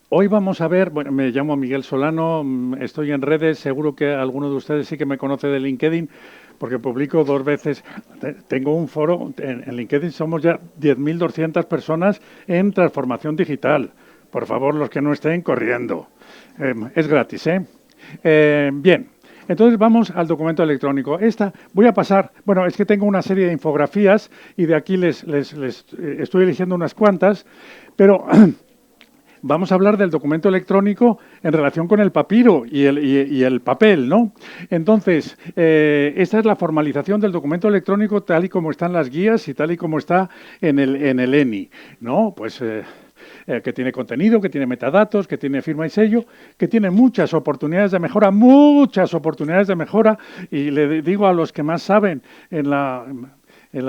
Hoy vamos a ver, bueno, me llamo Miguel Solano, estoy en redes, seguro que alguno de ustedes sí que me conoce de LinkedIn, porque publico 2 veces. Tengo un foro, en LinkedIn somos ya 10.200 personas en transformación digital. Por favor, los que no estén corriendo. Es gratis, ¿eh? Bien, entonces vamos al documento electrónico. Voy a pasar, bueno, es que tengo una serie de infografías y de aquí les estoy eligiendo unas cuantas, pero vamos a hablar del documento electrónico en relación con el papiro y el papel, ¿no? Entonces, esta es la formalización del documento electrónico tal y como están las guías y tal y como está en el ENI, ¿no? Pues que tiene contenido, que tiene metadatos, que tiene firma y sello, que tiene muchas oportunidades de mejora, y le digo a los que más saben en la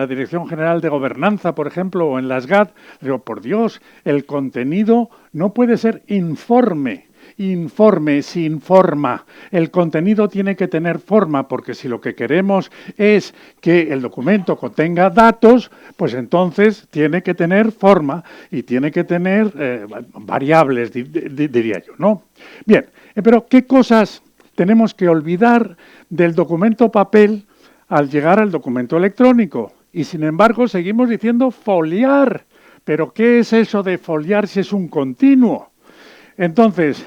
Dirección General de Gobernanza, por ejemplo, o en las GAD, digo, por Dios, el contenido no puede ser informe sin forma. El contenido tiene que tener forma, porque si lo que queremos es que el documento contenga datos, pues entonces tiene que tener forma y tiene que tener variables, diría yo, ¿no? Bien, pero ¿qué cosas tenemos que olvidar del documento papel al llegar al documento electrónico? Y sin embargo seguimos diciendo foliar. ¿Pero qué es eso de foliar si es un continuo? Entonces,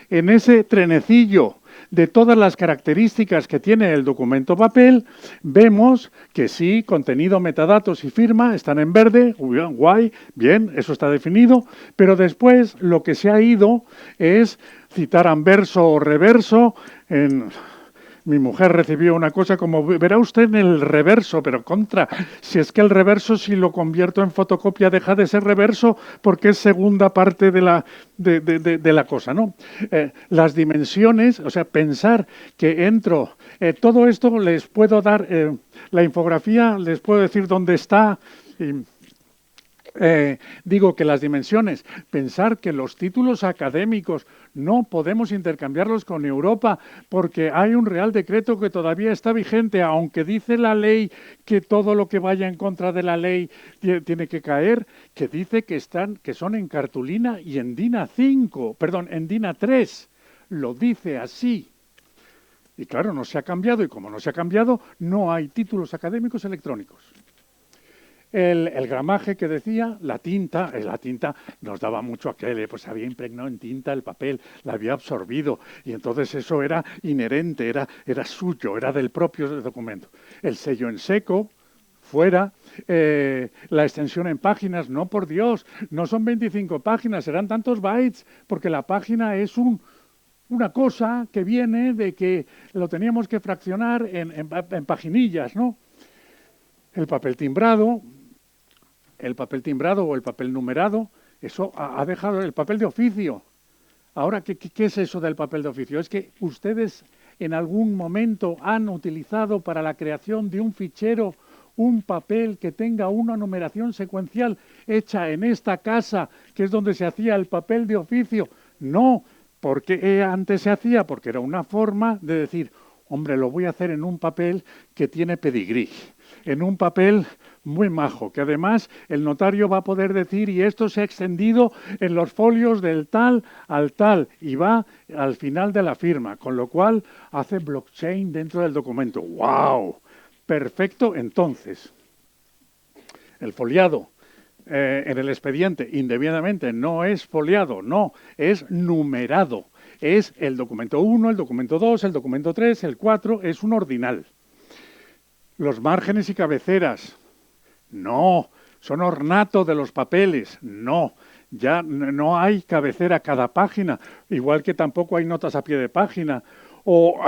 en ese trenecillo de todas las características que tiene el documento papel, vemos que sí, contenido, metadatos y firma están en verde, guay, bien, eso está definido, pero después lo que se ha ido es citar anverso o reverso en... Mi mujer recibió una cosa como, verá usted en el reverso, pero contra, si es que el reverso, si lo convierto en fotocopia, deja de ser reverso porque es segunda parte de la cosa, ¿no? Las dimensiones, o sea, pensar que entro, todo esto les puedo dar, la infografía, les puedo decir dónde está, y, digo que las dimensiones, pensar que los títulos académicos no podemos intercambiarlos con Europa porque hay un Real Decreto que todavía está vigente, aunque dice la ley que todo lo que vaya en contra de la ley tiene que caer, que dice que son en cartulina y en DIN A5, perdón, en DIN A3. Lo dice así. Y claro, no se ha cambiado, y como no se ha cambiado, no hay títulos académicos electrónicos. El gramaje que decía, la tinta nos daba mucho aquel, pues había impregnado en tinta el papel, la había absorbido, y entonces eso era inherente, era suyo, era del propio documento. El sello en seco, fuera, la extensión en páginas, no, por Dios, no son 25 páginas, serán tantos bytes, porque la página es una cosa que viene de que lo teníamos que fraccionar en paginillas, ¿no? El papel timbrado, o el papel numerado, eso ha dejado el papel de oficio. Ahora, ¿qué es eso del papel de oficio? Es que ustedes en algún momento han utilizado para la creación de un fichero un papel que tenga una numeración secuencial hecha en esta casa, que es donde se hacía el papel de oficio. No, porque antes se hacía, porque era una forma de decir, hombre, lo voy a hacer en un papel que tiene pedigrí, en un papel muy majo, que además el notario va a poder decir, y esto se ha extendido en los folios del tal al tal, y va al final de la firma, con lo cual hace blockchain dentro del documento. ¡Wow! Perfecto, entonces, el foliado en el expediente indebidamente no es foliado, no, es numerado. Es el documento 1, el documento 2, el documento 3, el 4, es un ordinal. Los márgenes y cabeceras, no, son ornato de los papeles, no. Ya no hay cabecera a cada página, igual que tampoco hay notas a pie de página. O,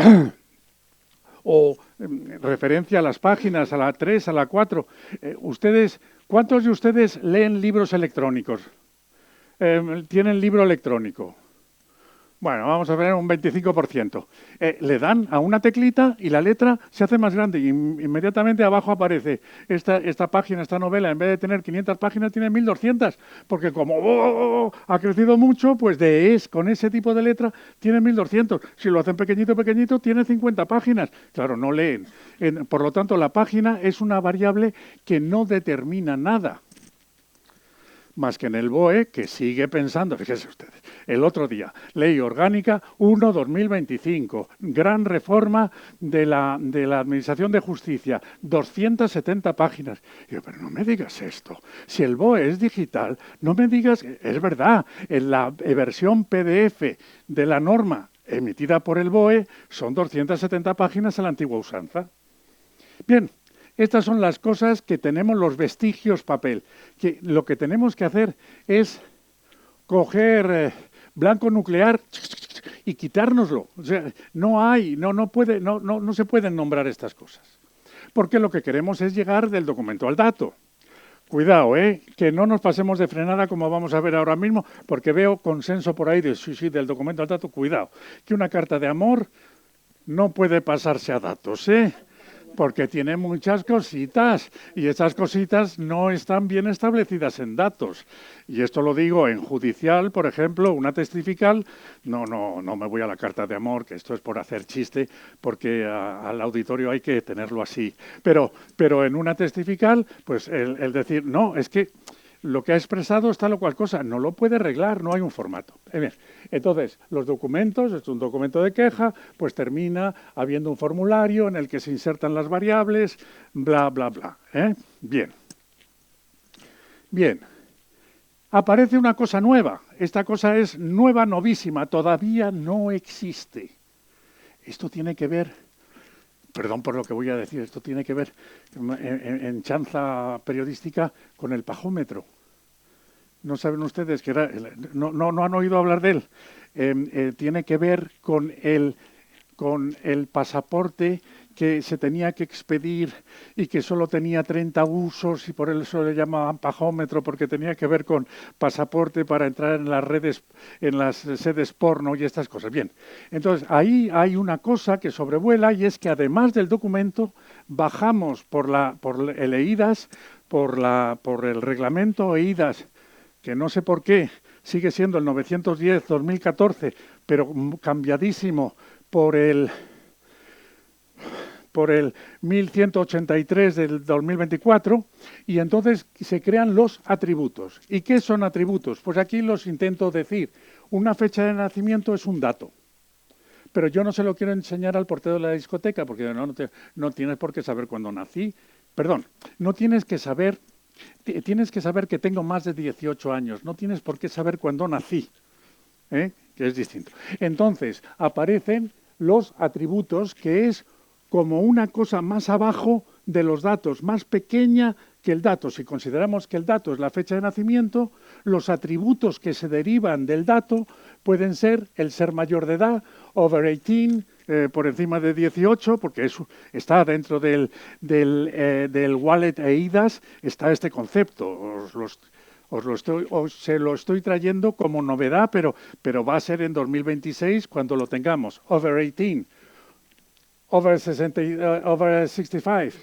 o referencia a las páginas, a la 3, a la 4. ¿Cuántos de ustedes leen libros electrónicos? ¿Tienen libro electrónico? Bueno, vamos a ver un 25%. Le dan a una teclita y la letra se hace más grande y inmediatamente abajo aparece esta página, esta novela, en vez de tener 500 páginas, tiene 1200, porque como ha crecido mucho, pues con ese tipo de letra tiene 1200. Si lo hacen pequeñito, pequeñito, tiene 50 páginas. Claro, no leen. Por lo tanto, la página es una variable que no determina nada. más que en el BOE, que sigue pensando, fíjense ustedes, el otro día, Ley Orgánica 1/2025, gran reforma de la Administración de Justicia, 270 páginas. Y yo, pero no me digas esto, si el BOE es digital, no me digas, es verdad, en la versión PDF de la norma emitida por el BOE son 270 páginas a la antigua usanza. Bien. Estas son las cosas que tenemos, los vestigios papel. Que lo que tenemos que hacer es coger blanco nuclear y quitárnoslo. O sea, no se pueden nombrar estas cosas. Porque lo que queremos es llegar del documento al dato. Cuidado, que no nos pasemos de frenada como vamos a ver ahora mismo, porque veo consenso por ahí del documento al dato. Cuidado, que una carta de amor no puede pasarse a datos, porque tiene muchas cositas y esas cositas no están bien establecidas en datos. Y esto lo digo en judicial, por ejemplo, una testifical, no me voy a la carta de amor, que esto es por hacer chiste, porque al auditorio hay que tenerlo así. Pero en una testifical, pues el decir, no, es que lo que ha expresado es tal o cual cosa, no lo puede arreglar, no hay un formato. Bien, entonces, los documentos, es un documento de queja, pues termina habiendo un formulario en el que se insertan las variables, bla, bla, bla. Bien. Bien. Aparece una cosa nueva. Esta cosa es nueva, novísima, todavía no existe. Esto tiene que ver, perdón por lo que voy a decir, esto tiene que ver en chanza periodística con el pajómetro. No saben ustedes que era, no han oído hablar de él. Tiene que ver con el pasaporte que se tenía que expedir y que solo tenía 30 usos y por eso le llamaban pajómetro, porque tenía que ver con pasaporte para entrar en las redes, en las sedes porno y estas cosas. Bien, entonces ahí hay una cosa que sobrevuela y es que además del documento bajamos por el EIDAS, por el reglamento EIDAS, que no sé por qué sigue siendo el 910-2014, pero cambiadísimo por el 1183 del 2024, y entonces se crean los atributos. ¿Y qué son atributos? Pues aquí los intento decir. Una fecha de nacimiento es un dato, pero yo no se lo quiero enseñar al portero de la discoteca, porque no tienes por qué saber cuándo nací. Perdón, no tienes que saber... Tienes que saber que tengo más de 18 años, no tienes por qué saber cuándo nací, que es distinto. Entonces, aparecen los atributos, que es como una cosa más abajo de los datos, más pequeña que el dato. Si consideramos que el dato es la fecha de nacimiento, los atributos que se derivan del dato pueden ser el ser mayor de edad, over 18, por encima de 18, porque está dentro del wallet EIDAS, está este concepto. Se lo estoy trayendo como novedad, pero va a ser en 2026 cuando lo tengamos. Over 18, over 65.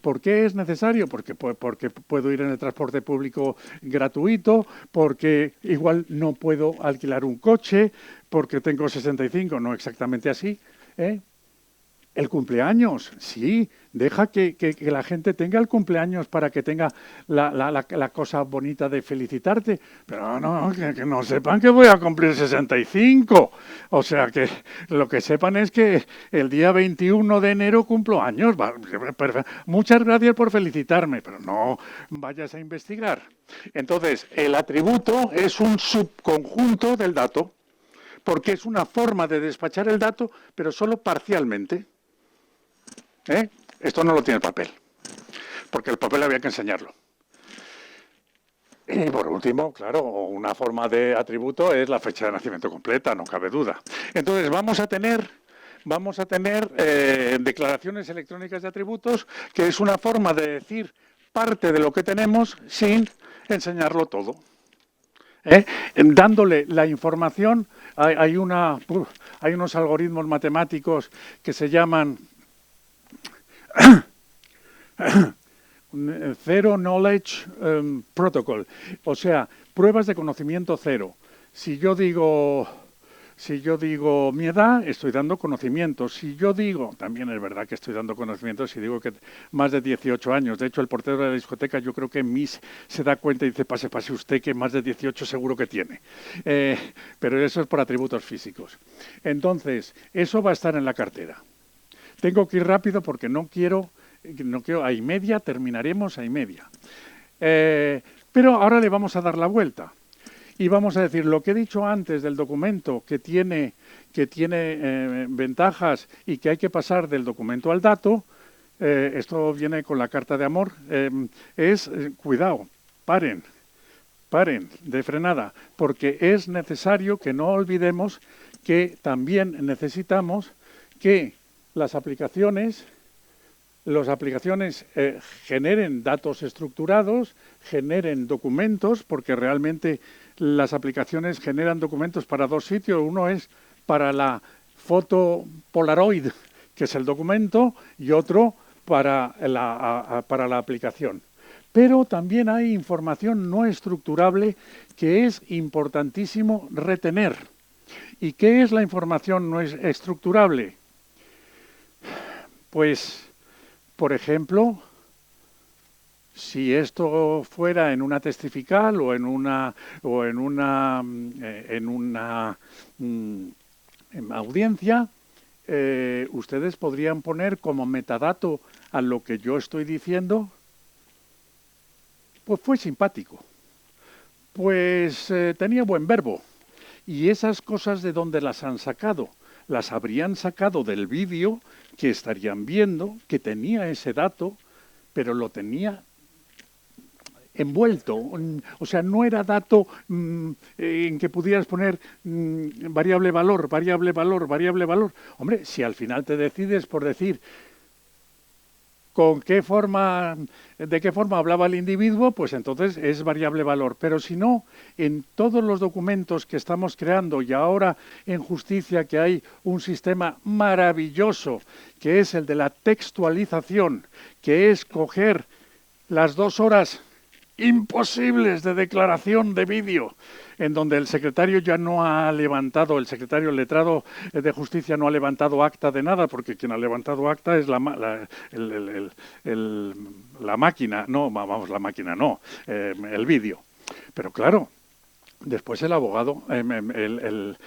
¿Por qué es necesario? Porque puedo ir en el transporte público gratuito, porque igual no puedo alquilar un coche, porque tengo 65, no exactamente así. El cumpleaños, sí, deja que la gente tenga el cumpleaños para que tenga la cosa bonita de felicitarte, pero no, que no sepan que voy a cumplir 65. O sea, que lo que sepan es que el día 21 de enero cumplo años. Muchas gracias por felicitarme, pero no vayas a investigar. Entonces, el atributo es un subconjunto del dato, porque es una forma de despachar el dato, pero solo parcialmente. Esto no lo tiene el papel, porque el papel había que enseñarlo. Y por último, claro, una forma de atributo es la fecha de nacimiento completa, no cabe duda. Entonces vamos a tener declaraciones electrónicas de atributos, que es una forma de decir parte de lo que tenemos sin enseñarlo todo. Dándole la información, hay unos algoritmos matemáticos que se llaman Zero Knowledge Protocol, o sea, pruebas de conocimiento cero. Si yo digo Si yo digo mi edad, estoy dando conocimientos. Si yo digo, también es verdad que estoy dando conocimientos, si digo que más de 18 años. De hecho, el portero de la discoteca, yo creo que se da cuenta y dice, pase usted, que más de 18 seguro que tiene. Pero eso es por atributos físicos. Entonces, eso va a estar en la cartera. Tengo que ir rápido porque no quiero a y media, terminaremos a y media. Pero ahora le vamos a dar la vuelta. Y vamos a decir, lo que he dicho antes del documento, que tiene ventajas y que hay que pasar del documento al dato, esto viene con la carta de amor, cuidado, paren de frenada, porque es necesario que no olvidemos que también necesitamos que las aplicaciones generen datos estructurados, generen documentos, porque realmente las aplicaciones generan documentos para dos sitios. Uno es para la foto Polaroid, que es el documento, y otro para la aplicación. Pero también hay información no estructurable que es importantísimo retener. ¿Y qué es la información no estructurable? Pues, por ejemplo, si esto fuera en una testifical o en una audiencia, ustedes podrían poner como metadato a lo que yo estoy diciendo, pues fue simpático, pues tenía buen verbo. Y esas cosas, ¿de dónde las han sacado? Las habrían sacado del vídeo que estarían viendo, que tenía ese dato, pero lo tenía envuelto. O sea, no era dato en que pudieras poner variable valor. Hombre, si al final te decides por decir de qué forma hablaba el individuo, pues entonces es variable valor. Pero si no, en todos los documentos que estamos creando, y ahora en justicia que hay un sistema maravilloso, que es el de la textualización, que es coger las 2 horas imposibles de declaración de vídeo, en donde el secretario ya no ha levantado, el secretario letrado de justicia no ha levantado acta de nada, porque quien ha levantado acta es la máquina, el vídeo. Pero claro, después el abogado, el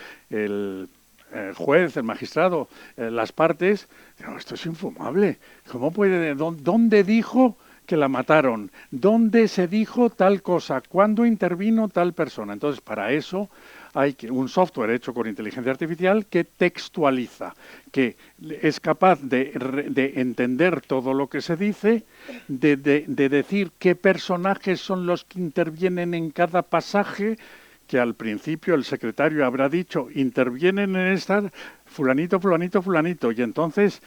juez, el magistrado, las partes, no, esto es infumable. ¿Cómo puede? ¿Dónde dijo que la mataron? ¿Dónde se dijo tal cosa? ¿Cuándo intervino tal persona? Entonces, para eso hay un software hecho con inteligencia artificial que textualiza, que es capaz de entender todo lo que se dice, de decir qué personajes son los que intervienen en cada pasaje, que al principio el secretario habrá dicho, intervienen en esta fulanito, y entonces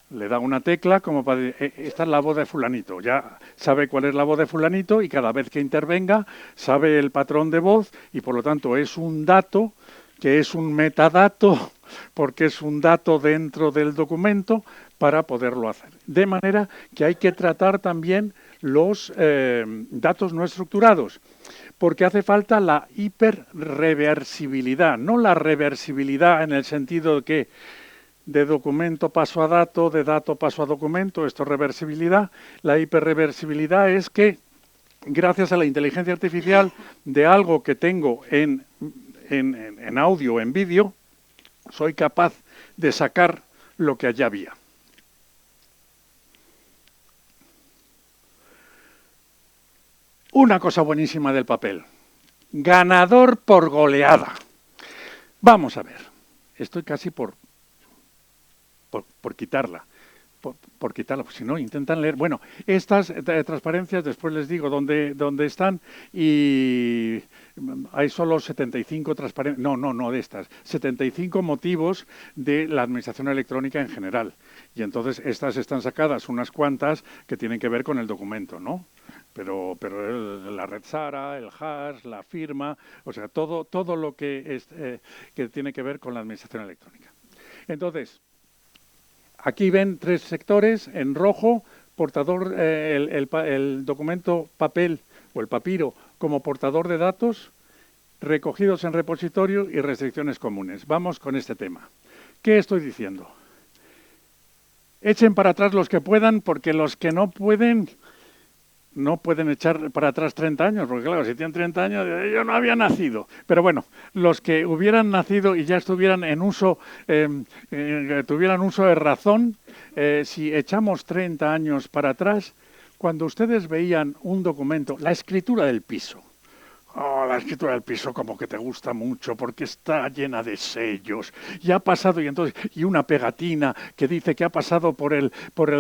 le da una tecla como para decir, esta es la voz de fulanito, ya sabe cuál es la voz de fulanito y cada vez que intervenga sabe el patrón de voz y por lo tanto es un dato que es un metadato porque es un dato dentro del documento para poderlo hacer. De manera que hay que tratar también los datos no estructurados, porque hace falta la hiperreversibilidad, no la reversibilidad en el sentido de que de documento paso a dato, de dato paso a documento, esto es reversibilidad. La hiperreversibilidad es que, gracias a la inteligencia artificial, de algo que tengo en audio o en vídeo, soy capaz de sacar lo que allá había. Una cosa buenísima del papel. Ganador por goleada. Vamos a ver. Estoy casi por quitarla. Por quitarla, pues si no, intentan leer. Bueno, estas transparencias, después les digo dónde están, y hay solo 75 transparencias, no de estas, 75 motivos de la administración electrónica en general. Y entonces estas están sacadas, unas cuantas, que tienen que ver con el documento, ¿no? Pero la red SARA, el hash, la firma, o sea, todo lo que tiene que ver con la administración electrónica. Entonces, aquí ven 3 sectores en rojo, portador, el documento papel o el papiro como portador de datos, recogidos en repositorio y restricciones comunes. Vamos con este tema. ¿Qué estoy diciendo? Echen para atrás los que puedan, porque los que no pueden echar para atrás 30 años, porque claro, si tienen 30 años, yo no había nacido. Pero bueno, los que hubieran nacido y ya estuvieran en uso, tuvieran uso de razón, si echamos 30 años para atrás, cuando ustedes veían un documento, la escritura del piso, la escritura del piso como que te gusta mucho porque está llena de sellos y ha pasado y una pegatina que dice que ha pasado por el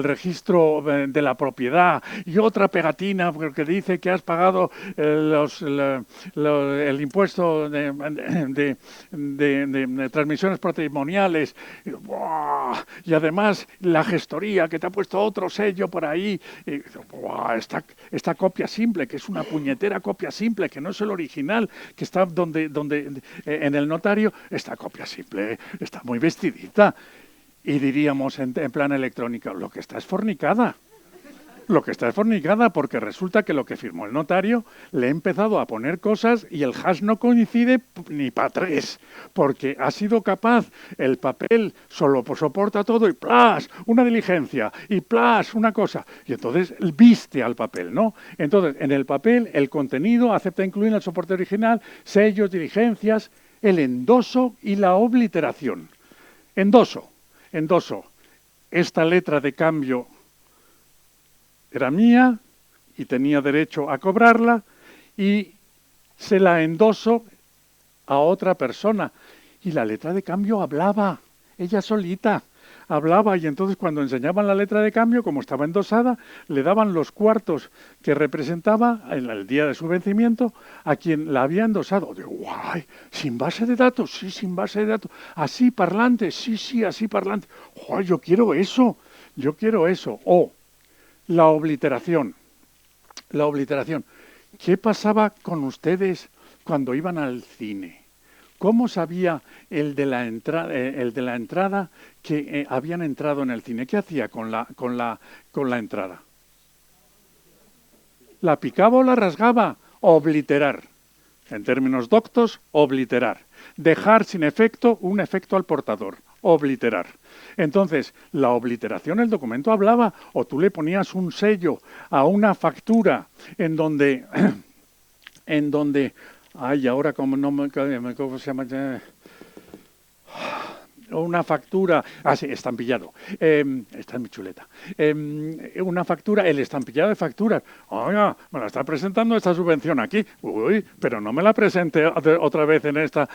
registro de la propiedad y otra pegatina que dice que has pagado el impuesto de transmisiones patrimoniales y además la gestoría que te ha puesto otro sello por ahí. Esta copia simple, que es una puñetera copia simple, que no es el original, que está donde en el notario, esta copia simple está muy vestidita. Y diríamos en plan electrónico, lo que está es fornicada. Lo que está es fornicada, porque resulta que lo que firmó el notario le ha empezado a poner cosas y el hash no coincide ni para tres, porque ha sido capaz, el papel solo soporta todo y ¡plas! Una diligencia y ¡plas! Una cosa. Y entonces viste al papel, ¿no? Entonces, en el papel, el contenido acepta incluir en el soporte original sellos, diligencias, el endoso y la obliteración. Endoso. Esta letra de cambio era mía y tenía derecho a cobrarla y se la endoso a otra persona. Y la letra de cambio hablaba, ella solita hablaba, y entonces cuando enseñaban la letra de cambio, como estaba endosada, le daban los cuartos que representaba en el día de su vencimiento a quien la había endosado. Digo, guay, ¿sin base de datos? Sí, sin base de datos. ¿Así parlante? Sí, así parlante. Guay, yo quiero eso. O la obliteración. ¿Qué pasaba con ustedes cuando iban al cine? ¿Cómo sabía el de la entrada que habían entrado en el cine? ¿Qué hacía con la entrada? ¿La picaba o la rasgaba? Obliterar. En términos doctos, obliterar. Dejar sin efecto un efecto al portador. Obliterar. Entonces, la obliteración, el documento hablaba, o tú le ponías un sello a una factura en donde ahora ¿cómo se llama? Una factura, sí, estampillado, está en mi chuleta, una factura, el estampillado de facturas. Oiga, me la está presentando esta subvención aquí, pero no me la presente otra vez en esta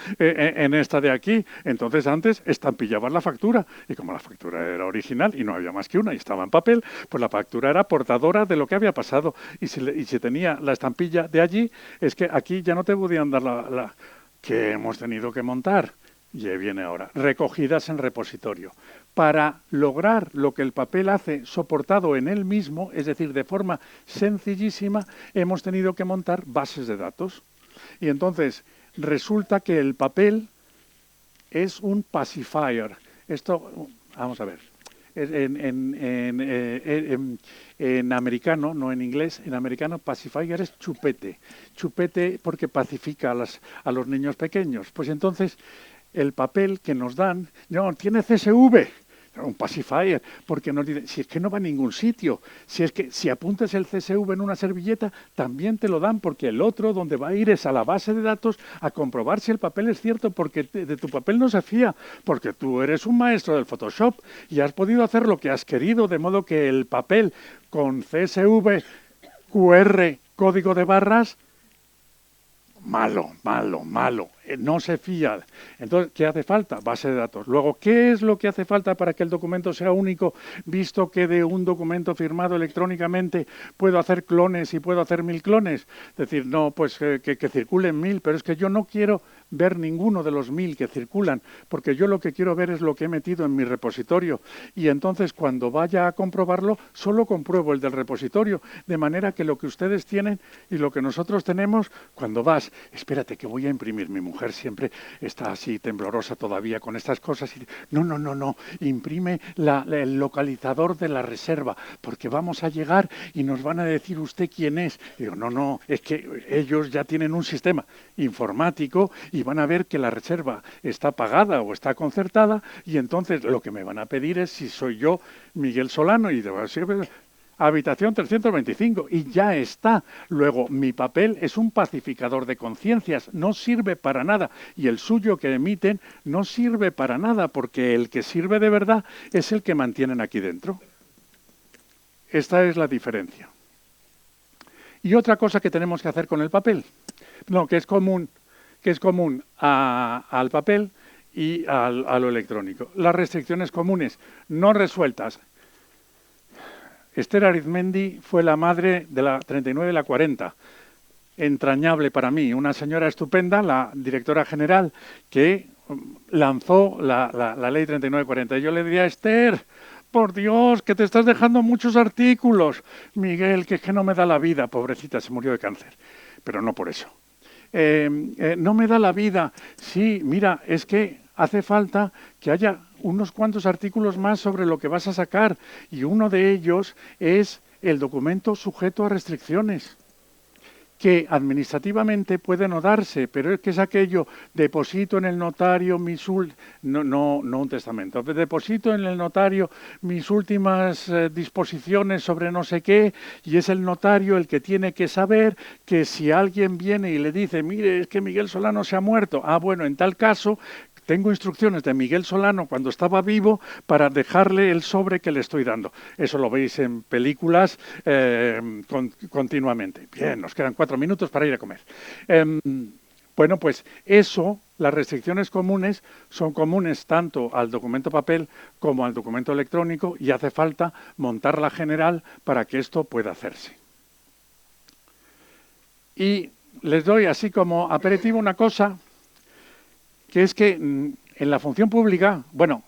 de aquí. Entonces antes estampillabas la factura, y como la factura era original y no había más que una y estaba en papel, pues la factura era portadora de lo que había pasado, y si tenía la estampilla de allí, es que aquí ya no te podían dar la que hemos tenido que montar. Y viene ahora, recogidas en repositorio. Para lograr lo que el papel hace soportado en él mismo, es decir, de forma sencillísima, hemos tenido que montar bases de datos. Y entonces resulta que el papel es un pacifier. Esto, vamos a ver, en americano, no en inglés, en americano pacifier es chupete. Chupete porque pacifica a los niños pequeños. Pues entonces el papel que nos dan, no, tiene CSV, un pacifier, porque nos dicen, si es que no va a ningún sitio, si es que si apuntas el CSV en una servilleta, también te lo dan, porque el otro donde va a ir es a la base de datos a comprobar si el papel es cierto, porque de tu papel no se fía, porque tú eres un maestro del Photoshop y has podido hacer lo que has querido, de modo que el papel con CSV, QR, código de barras, malo, no se fía. Entonces, ¿qué hace falta? Base de datos. Luego, ¿qué es lo que hace falta para que el documento sea único, visto que de un documento firmado electrónicamente puedo hacer clones y puedo hacer 1000 clones? Es decir, no, pues que circulen 1000, pero es que yo no quiero ver ninguno de los 1000 que circulan, porque yo lo que quiero ver es lo que he metido en mi repositorio, y entonces cuando vaya a comprobarlo, solo compruebo el del repositorio, de manera que lo que ustedes tienen y lo que nosotros tenemos, cuando vas, espérate que voy a imprimir mi mujer siempre está así temblorosa todavía con estas cosas. Y, no, imprime el localizador de la reserva, porque vamos a llegar y nos van a decir usted quién es. Y digo, no, es que ellos ya tienen un sistema informático y van a ver que la reserva está pagada o está concertada, y entonces lo que me van a pedir es si soy yo Miguel Solano, y digo, habitación 325, y ya está. Luego, mi papel es un pacificador de conciencias, no sirve para nada, y el suyo que emiten no sirve para nada, porque el que sirve de verdad es el que mantienen aquí dentro. Esta es la diferencia. Y otra cosa que tenemos que hacer con el papel, que es común al papel y a lo electrónico. Las restricciones comunes no resueltas. Esther Arizmendi fue la madre de la 39 y la 40. Entrañable para mí, una señora estupenda, la directora general, que lanzó la ley 39-40. Y yo le diría, Esther, por Dios, que te estás dejando muchos artículos. Miguel, que es que no me da la vida. Pobrecita, se murió de cáncer, pero no por eso. No me da la vida. Sí, mira, es que hace falta que haya unos cuantos artículos más sobre lo que vas a sacar, y uno de ellos es el documento sujeto a restricciones, que administrativamente puede no darse, pero es que es aquello, deposito en el notario no un testamento, deposito en el notario mis últimas disposiciones sobre no sé qué, y es el notario el que tiene que saber que si alguien viene y le dice, mire, es que Miguel Solano se ha muerto, bueno, en tal caso tengo instrucciones de Miguel Solano cuando estaba vivo para dejarle el sobre que le estoy dando. Eso lo veis en películas continuamente. Bien, nos quedan 4 minutos para ir a comer. Bueno, pues eso, las restricciones comunes, son comunes tanto al documento papel como al documento electrónico, y hace falta montar la general para que esto pueda hacerse. Y les doy así como aperitivo una cosa, que es que en la función pública, bueno,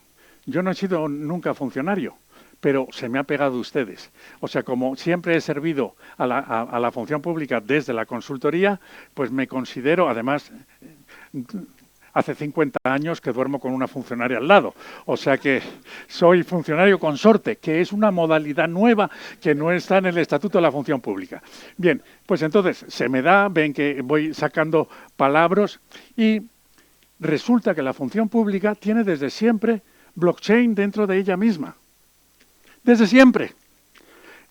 yo no he sido nunca funcionario, pero se me ha pegado ustedes. O sea, como siempre he servido a la función pública desde la consultoría, pues me considero, además, hace 50 años que duermo con una funcionaria al lado. O sea que soy funcionario consorte, que es una modalidad nueva que no está en el Estatuto de la Función Pública. Bien, pues entonces se me da, ven que voy sacando palabras, y resulta que la función pública tiene desde siempre blockchain dentro de ella misma. Desde siempre.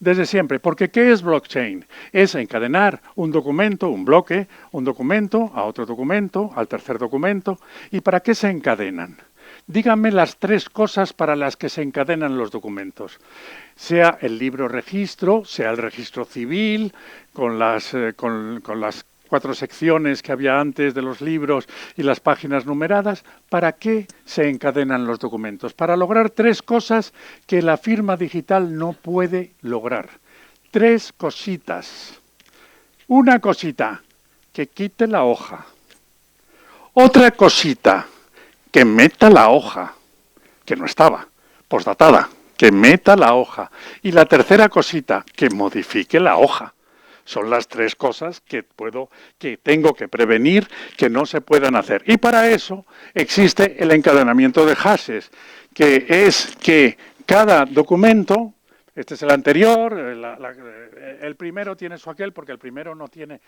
Desde siempre. Porque ¿qué es blockchain? Es encadenar un documento, un bloque, un documento a otro documento, al tercer documento. ¿Y para qué se encadenan? Díganme las 3 cosas para las que se encadenan los documentos. Sea el libro registro, sea el registro civil, con las 4 secciones que había antes de los libros y las páginas numeradas. ¿Para qué se encadenan los documentos? Para lograr 3 cosas que la firma digital no puede lograr. 3 cositas. Una cosita, que quite la hoja. Otra cosita, que meta la hoja, que no estaba, postdatada, que meta la hoja. Y la tercera cosita, que modifique la hoja. Son las 3 cosas que tengo que prevenir que no se puedan hacer. Y para eso existe el encadenamiento de hashes, que es que cada documento, este es el anterior, el primero tiene su aquel, porque el primero no tiene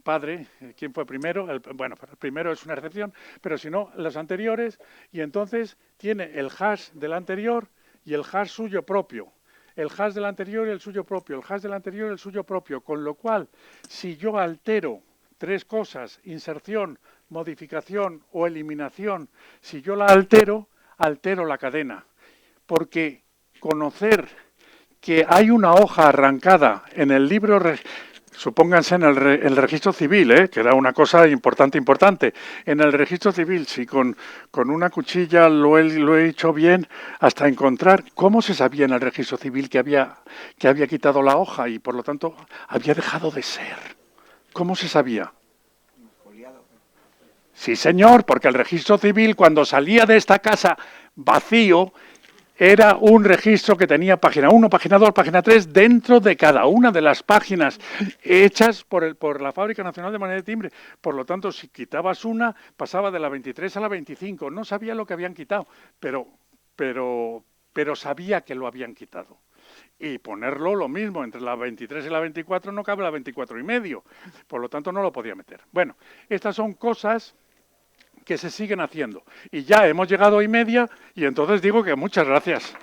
padre. ¿Quién fue primero? Bueno, el primero es una excepción, pero si no, los anteriores, y entonces tiene el hash del anterior y el hash suyo propio. El hash del anterior y el suyo propio, el hash del anterior y el suyo propio, con lo cual, si yo altero 3 cosas, inserción, modificación o eliminación, si yo la altero la cadena, porque conocer que hay una hoja arrancada en el libro, supónganse en el registro civil, que era una cosa importante. En el registro civil, si con una cuchilla lo he hecho bien, hasta encontrar cómo se sabía en el registro civil que había quitado la hoja y por lo tanto había dejado de ser. ¿Cómo se sabía? Sí, señor, porque el registro civil, cuando salía de esta casa vacío, Era un registro que tenía página 1, página 2, página 3 dentro de cada una de las páginas hechas por la Fábrica Nacional de Moneda de Timbre. Por lo tanto, si quitabas una, pasaba de la 23 a la 25. No sabía lo que habían quitado, pero sabía que lo habían quitado. Y ponerlo lo mismo, entre la 23 y la 24 no cabe la 24 y medio. Por lo tanto, no lo podía meter. Bueno, estas son cosas que se siguen haciendo. Y ya hemos llegado a y media y entonces digo que muchas gracias.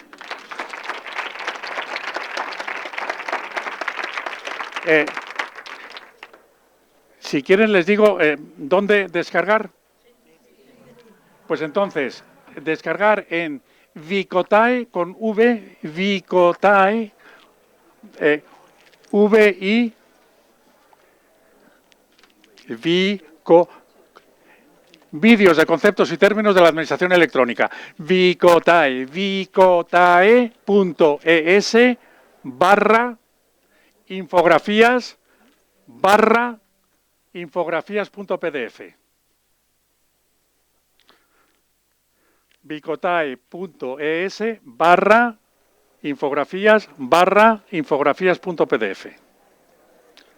Si quieren les digo dónde descargar. Pues entonces, descargar en Vicotae con V, Vicotae, V-I, Vico, vídeos de conceptos y términos de la administración electrónica. Vicotae, vicotae.es/infografías.pdf. Vicotae.es/infografías.pdf.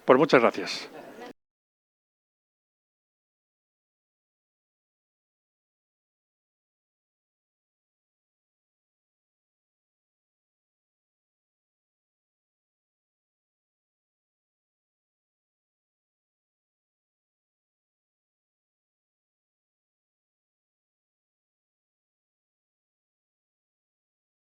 Pues muchas gracias.